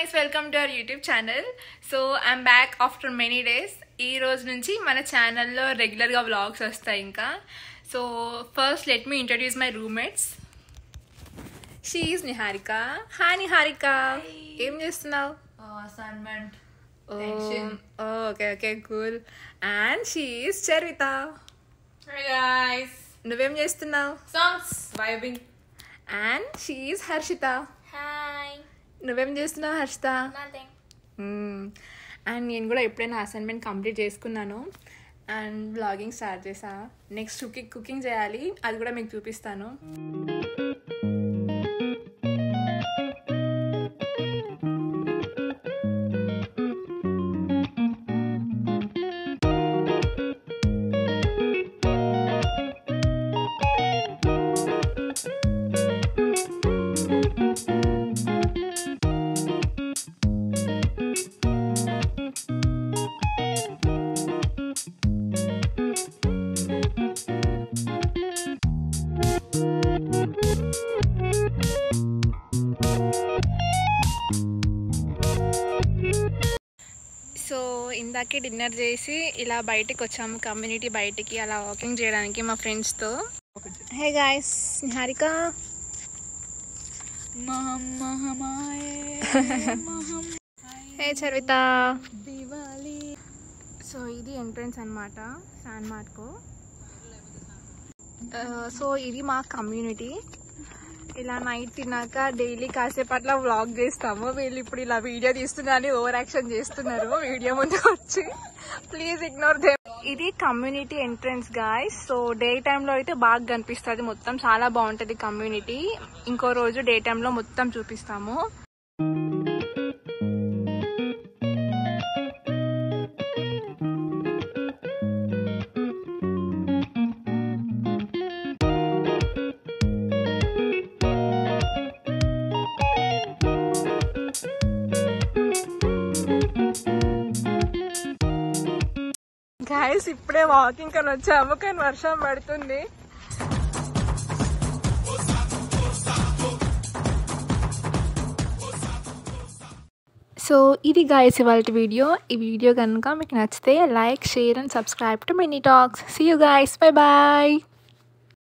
guys, welcome to our YouTube channel. So I'm back after many days. ఈ రోజు నుంచి మన ఛానల్లో రెగ్యులర్గా వ్లాగ్స్ వస్తాయి ఇంకా. So first let me introduce my roommates. She is Niharika. Hi Niharika, ఏం చేస్తున్నావు? Assignment. Okay okay cool. And she is Charitha. Hey guys. నువ్వేం చేస్తున్నావు? Songs vibing. And she is Harshitha. Hi. నువ్వేం చేస్తున్నావు హర్షిత? Nothing. అండ్ నేను కూడా ఎప్పుడైనా అసైన్మెంట్ కంప్లీట్ చేసుకున్నాను అండ్ బ్లాగింగ్ స్టార్ట్ చేసా. నెక్స్ట్ కుకింగ్ చేయాలి, అది కూడా మీకు చూపిస్తాను. సో ఇందాకే డిన్నర్ చేసి ఇలా బయటికి వచ్చాము, కమ్యూనిటీ బయటికి అలా వాకింగ్ చేయడానికి మా ఫ్రెండ్స్తో. Hey guys, Niharika. Hey Charitha. So ఇది ఎంట్రన్స్ అనమాట శాండ్ మార్ట్కు. సో ఇది మా కమ్యూనిటీ. ఇలా నైట్ తిన్నాక డైలీ కాసేపు అట్లా వ్లాగ్ చేస్తాము. వీళ్ళు ఇప్పుడు ఇలా వీడియో తీస్తున్నారని ఓవర్ యాక్షన్ చేస్తున్నారు వీడియో ముందుకు వచ్చి. Please ignore them. ఇది community entrance guys. So day టైంలో అయితే బాగా కనిపిస్తుంది, మొత్తం చాలా బాగుంటుంది కమ్యూనిటీ. ఇంకో రోజు డే టైంలో మొత్తం చూపిస్తాము. గాయస్ ఇప్పుడే వాకింగ్ అని వచ్చాము, కానీ వర్షం పడుతుంది. సో ఇది గాయస్ ఇవాళ వీడియో. ఈ వీడియో కనుక మీకు నచ్చితే like, share and subscribe to mini talks. See you guys, bye bye.